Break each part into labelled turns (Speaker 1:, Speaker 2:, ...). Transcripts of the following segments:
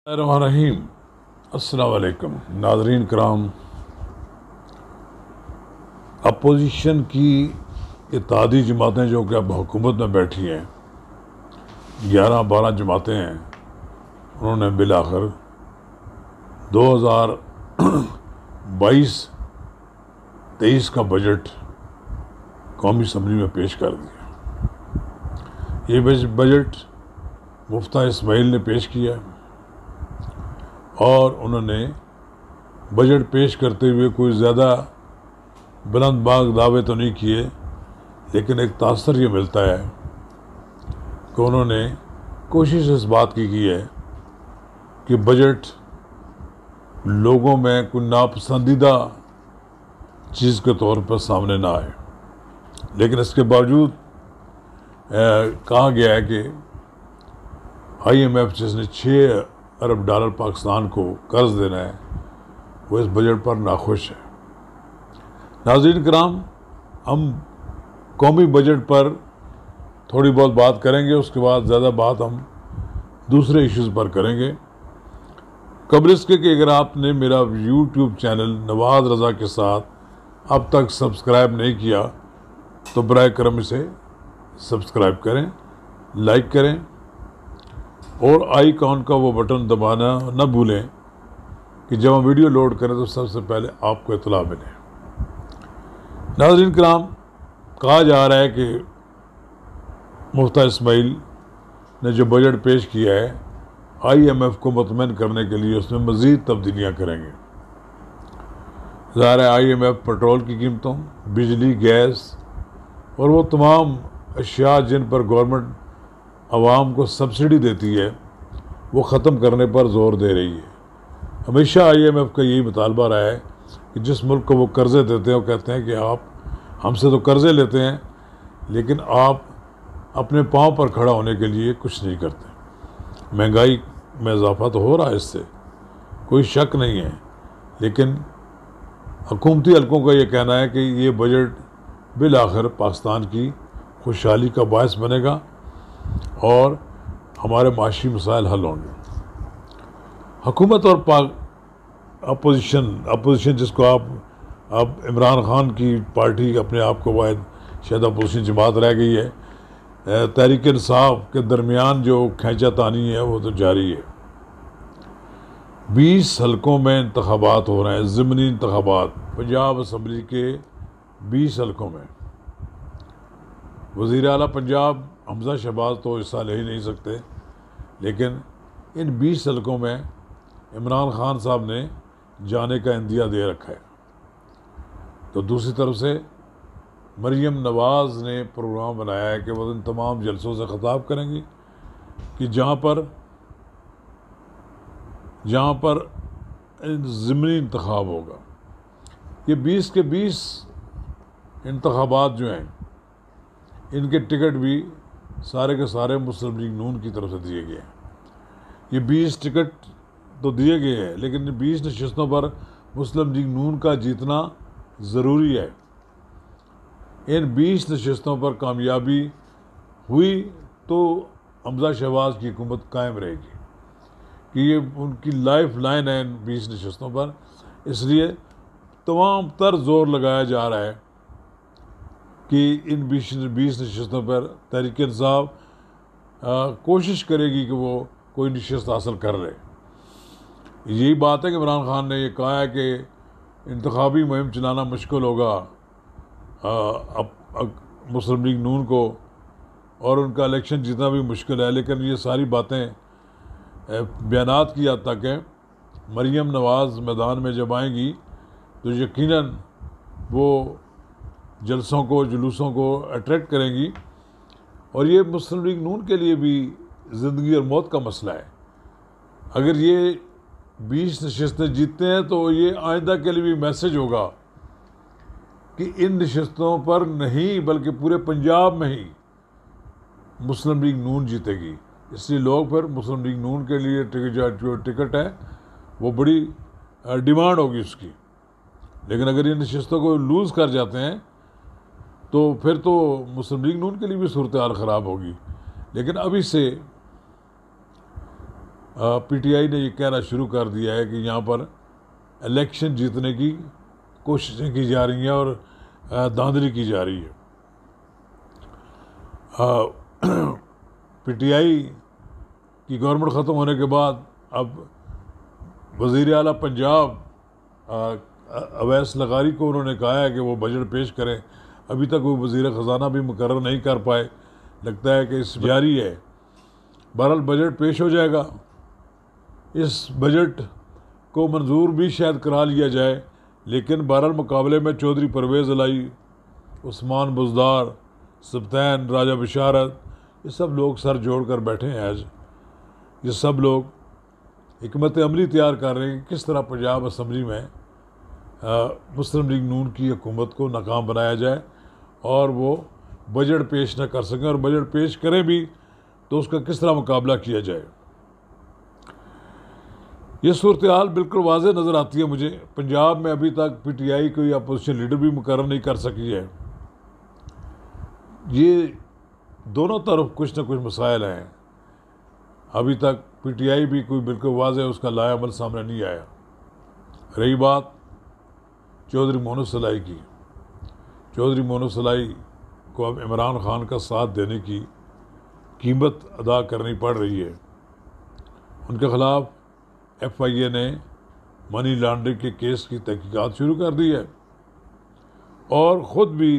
Speaker 1: रहीम अस्सलाम वालेकुम नाज़रीन कराम। अपोजिशन की इत्तेहादी जमातें जो कि अब हुकूमत में बैठी हैं, 11-12 जमातें हैं, उन्होंने बिलाखिर 2022-23 का बजट कौमी असम्बली में पेश कर दिया। ये बजट मुफ्ती इस्माइल ने पेश किया और उन्होंने बजट पेश करते हुए कोई ज़्यादा बुलंद बाग दावे तो नहीं किए, लेकिन एक तासर ये मिलता है कि उन्होंने कोशिश इस बात की है कि बजट लोगों में कोई नापसंदीदा चीज़ के तौर पर सामने ना आए। लेकिन इसके बावजूद कहा गया है कि IMF जिसने $6 अरब पाकिस्तान को कर्ज देना है, वो इस बजट पर नाखुश है। नाज़रीन कराम, हम कौमी बजट पर थोड़ी बहुत बात करेंगे, उसके बाद ज़्यादा बात हम दूसरे इश्यूज़ पर करेंगे। कबल इसके कि अगर आपने मेरा YouTube चैनल नवाज़ रज़ा के साथ अब तक सब्सक्राइब नहीं किया तो बराए करम इसे सब्सक्राइब करें, लाइक करें और आइकॉन का वो बटन दबाना न भूलें कि जब हम वीडियो लोड करें तो सबसे पहले आपको इत्तला मिले। नाज़रीन कराम, कहा जा रहा है कि मुफ्ती इस्माइल ने जो बजट पेश किया है, IMF को मुतमईन करने के लिए उसमें मज़ीद तब्दीलियाँ करेंगे। ज़ाहिर है IMF पेट्रोल की कीमतों, बिजली, गैस और वो तमाम अशिया जिन पर गवर्नमेंट आवाम को सब्सिडी देती है, वो ख़त्म करने पर ज़ोर दे रही है। हमेशा IMF का यही मुतालबा रहा है कि जिस मुल्क को वो कर्ज़े देते हैं, वो कहते हैं कि आप हमसे तो कर्ज़े लेते हैं, लेकिन आप अपने पाँव पर खड़ा होने के लिए कुछ नहीं करते। महंगाई में इजाफा तो हो रहा है, इससे कोई शक नहीं है, लेकिन हुकूमती हलकों का ये कहना है कि ये बजट बिलाखिर पाकिस्तान की खुशहाली का बायस बनेगा और हमारे माशी मसाइल हल होंगे। हुकूमत और अपोजिशन जिसको अब इमरान खान की पार्टी अपने आप को वाहिद शायद अपोजिशन जमात रह गई है, तहरीक इंसाफ के दरमियान जो खींचातानी है वो तो जारी है। 20 हलकों में इंतखाबात हो रहे हैं, ज़िमनी इंतखाबात पंजाब असम्बली के 20 हलकों में। वज़ीर आला पंजाब हमजा शहबाज तो हिस्सा ले ही नहीं सकते, लेकिन इन 20 हलकों में इमरान खान साहब ने जाने का इंदिया दे रखा है। तो दूसरी तरफ से मरियम नवाज़ ने प्रोग्राम बनाया है कि वो इन तमाम जलसों से ख़िताब करेंगी कि जहाँ पर ज़िमनी इंतखाब होगा। ये 20 के 20 इंतखाबात जो हैं, इनके टिकट भी सारे के सारे मुस्लिम लीग नून की तरफ से दिए गए हैं। ये 20 टिकट तो दिए गए हैं, लेकिन इन 20 नशिस्तों पर मुस्लिम लीग नून का जीतना ज़रूरी है। इन 20 नशिस्तों पर कामयाबी हुई तो हमजा शहबाज की हुकूमत कायम रहेगी, कि ये उनकी लाइफ लाइन है इन 20 नशिस्तों पर। इसलिए तमाम तर जोर लगाया जा रहा है कि इन 20 नशिस्तों पर तहरीक इंसाफ कोशिश करेगी कि वो कोई नशिस्त हासिल कर ले। यही बात है कि इमरान खान ने ये कहा है कि इंतखाबी मुहिम चलाना मुश्किल होगा अब मुस्लिम लीग नून को, और उनका इलेक्शन जीतना भी मुश्किल है। लेकिन ये सारी बातें बयानात की हद तक है। मरियम नवाज़ मैदान में जब आएंगी तो यकीनन वो जलसों को, जुलूसों को अट्रैक्ट करेंगी, और ये मुस्लिम लीग नून के लिए भी ज़िंदगी और मौत का मसला है। अगर ये 20 नशिस्तें जीतते हैं तो ये आइंदा के लिए भी मैसेज होगा कि इन नशिस्तों पर नहीं बल्कि पूरे पंजाब में ही मुस्लिम लीग नून जीतेगी। इसलिए लोग फिर मुस्लिम लीग नून के लिए जो टिकट है वो बड़ी डिमांड होगी उसकी। लेकिन अगर इन नशिस्तों को लूज़ कर जाते हैं तो फिर तो मुस्लिम लीग नून के लिए भी सूरत हाल ख़राब होगी। लेकिन अभी से पीटीआई ने ये कहना शुरू कर दिया है कि यहाँ पर इलेक्शन जीतने की कोशिशें की जा रही हैं और धांधली की जा रही है। पीटीआई की गवर्नमेंट ख़त्म होने के बाद अब वज़ीर आला पंजाब अवैस लगारी को उन्होंने कहा है कि वो बजट पेश करें। अभी तक वो वज़ीर ख़जाना भी मुकर्रर नहीं कर पाए, लगता है कि इस जारी है। बहरहाल बजट पेश हो जाएगा। इस बजट को मंजूर भी शायद करा लिया जाए, लेकिन बहरहाल मुकाबले में चौधरी परवेज़ इलाही, उस्मान बुज़दार, सब्तैन, राजा बिशारत, ये सब लोग सर जोड़ कर बैठे हैं। आज ये सब लोग हिकमत अमली तैयार कर रहे हैं कि किस तरह पंजाब असम्बली में मुस्लिम लीग नून की हुकूमत को नाकाम बनाया जाए और वो बजट पेश न कर सकें, और बजट पेश करें भी तो उसका किस तरह मुकाबला किया जाए। ये सूरत हाल बिल्कुल वाज़ेह नज़र आती है मुझे। पंजाब में अभी तक पीटीआई कोई अपोजिशन लीडर भी मुकर्रर नहीं कर सकी है। ये दोनों तरफ कुछ न कुछ मसाइल हैं। अभी तक पीटीआई भी कोई बिल्कुल वाज़ेह उसका लायामल सामने नहीं आया। रही बात चौधरी मोहम्मद सलाई की, चौधरी मोहम्मद सलाई को अब इमरान खान का साथ देने की कीमत अदा करनी पड़ रही है। उनके ख़िलाफ़ FIA ने मनी लॉन्ड्रिंग के केस की तहकीकात शुरू कर दी है और ख़ुद भी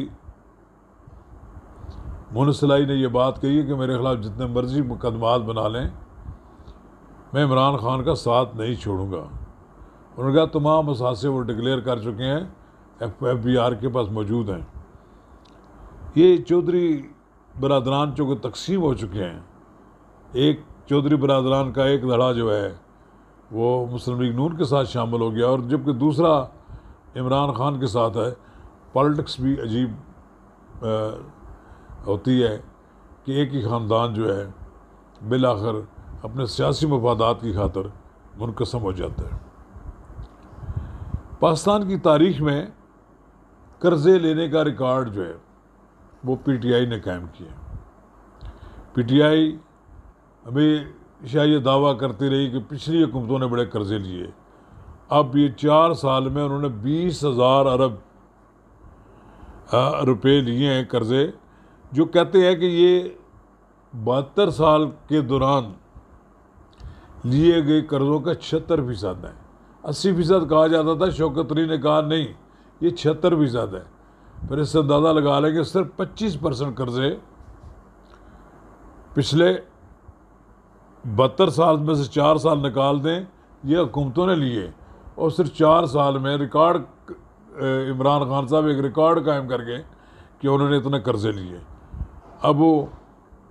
Speaker 1: मोहम्मद सलाई ने यह बात कही है कि मेरे ख़िलाफ़ जितने मर्जी मुकदमात बना लें, मैं इमरान खान का साथ नहीं छोड़ूंगा। उन्होंने कहा तमाम असासे वो डिक्लेयर कर चुके हैं, FBR के पास मौजूद हैं। ये चौधरी बरादरान चूँकि तकसीम हो चुके हैं, एक चौधरी बरादरान का एक धड़ा जो है वो मुस्लिम लीग नून के साथ शामिल हो गया, और जबकि दूसरा इमरान खान के साथ है। पॉलिटिक्स भी अजीब होती है कि एक ही ख़ानदान जो है बिल आखिर अपने सियासी मफादात की खातर मुनक़सम हो जाता है। पाकिस्तान की तारीख़ में कर्ज़े लेने का रिकॉर्ड जो है वो पीटीआई ने कायम किया। पीटीआई हमेशा ये दावा करती रही कि पिछली हुकूमतों ने बड़े कर्ज़े लिए। अब ये 4 साल में उन्होंने 20,000 अरब रुपए लिए हैं कर्ज़े, जो कहते हैं कि ये 72 साल के दौरान लिए गए कर्ज़ों का 76% है। 80% कहा जाता था, शौकत अली ने कहा नहीं ये 76% है। फिर इससे अंदाज़ा लगा लें कि सिर्फ 25% कर्ज़े पिछले 72 साल में से 4 साल निकाल दें, ये हुकूमतों ने लिए, और सिर्फ 4 साल में रिकॉर्ड इमरान खान साहब एक रिकॉर्ड कायम कर गए कि उन्होंने इतने कर्ज़े लिए। अब वो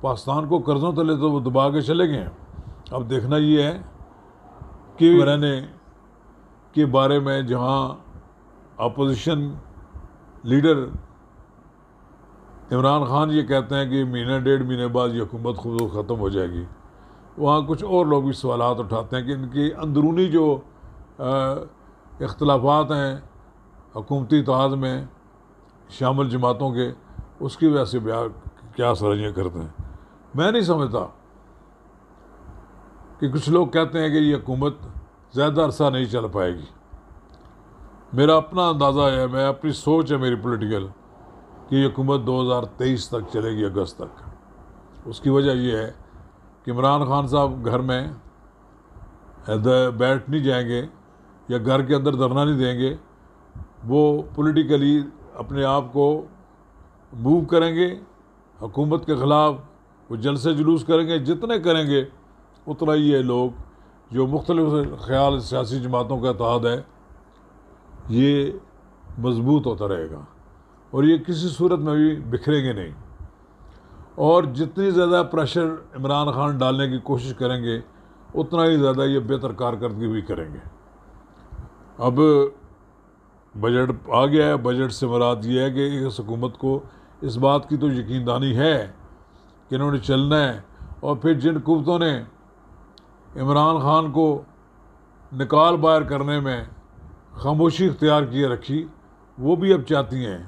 Speaker 1: पाकिस्तान को कर्ज़ों तले तो वो दबा के चले गए। अब देखना ये है कि रहने के बारे में जहाँ अपोजिशन लीडर इमरान खान ये कहते हैं कि महीने 1.5 महीने बाद ये हुकूमत खुद ख़त्म हो जाएगी, वहाँ कुछ और लोग भी सवालात उठाते हैं कि इनकी अंदरूनी जो इख्तलाफात हैं हुकूमती इत्तेहाद में शामिल जमातों के, उसकी वजह से क्या सराहियाँ करते हैं। मैं नहीं समझता कि कुछ लोग कहते हैं कि ये हुकूमत ज़्यादा अरसा नहीं चल पाएगी। मेरा अपना अंदाज़ा है, मैं अपनी सोच है मेरी पॉलिटिकल, कि ये हुकूमत 2023 तक चलेगी, अगस्त तक। उसकी वजह यह है कि इमरान खान साहब घर में बैठ नहीं जाएंगे या घर के अंदर धरना नहीं देंगे। वो पॉलिटिकली अपने आप को मूव करेंगे, हुकूमत के ख़िलाफ़ वो जलसे जुलूस करेंगे। जितने करेंगे उतना ही ये लोग जो मुख्तलिफ ख्याल सियासी जमातों का इत्तेहाद है ये मजबूत होता रहेगा, और ये किसी सूरत में भी बिखरेंगे नहीं। और जितनी ज़्यादा प्रेशर इमरान खान डालने की कोशिश करेंगे उतना ही ज़्यादा ये बेहतर कारकर्दगी भी करेंगे। अब बजट आ गया है, बजट से मुराद ये है कि इस हुकूमत को इस बात की तो यकीनदानी है कि इन्होंने चलना है, और फिर जिन कुव्वतों ने इमरान खान को निकाल बाहर करने में खामोशी इख्तियार किए रखी, वो भी अब चाहती हैं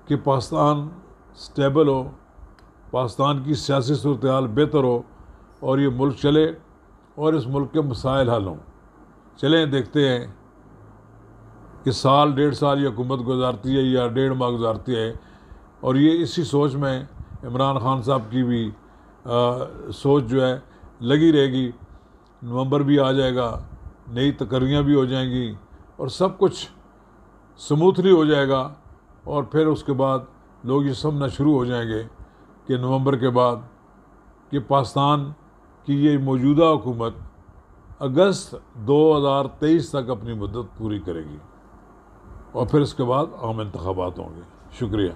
Speaker 1: कि पाकिस्तान स्टेबल हो, पाकिस्तान की सियासी सूरत हाल बेहतर हो और ये मुल्क चले। और इस मुल्क के मसाइल हल हों। चलें देखते हैं कि साल 1.5 साल ये हुकूमत गुजारती है या 1.5 माह गुजारती है, और ये इसी सोच में इमरान खान साहब की भी सोच जो है लगी रहेगी। नवंबर भी आ जाएगा, नई तकर्रियाँ भी हो जाएंगी और सब कुछ स्मूथली हो जाएगा, और फिर उसके बाद लोग ये समझना शुरू हो जाएंगे कि नवंबर के बाद कि पाकिस्तान की ये मौजूदा हुकूमत अगस्त 2023 तक अपनी मुद्दत पूरी करेगी और फिर इसके बाद आम इंतखाबात होंगे। शुक्रिया।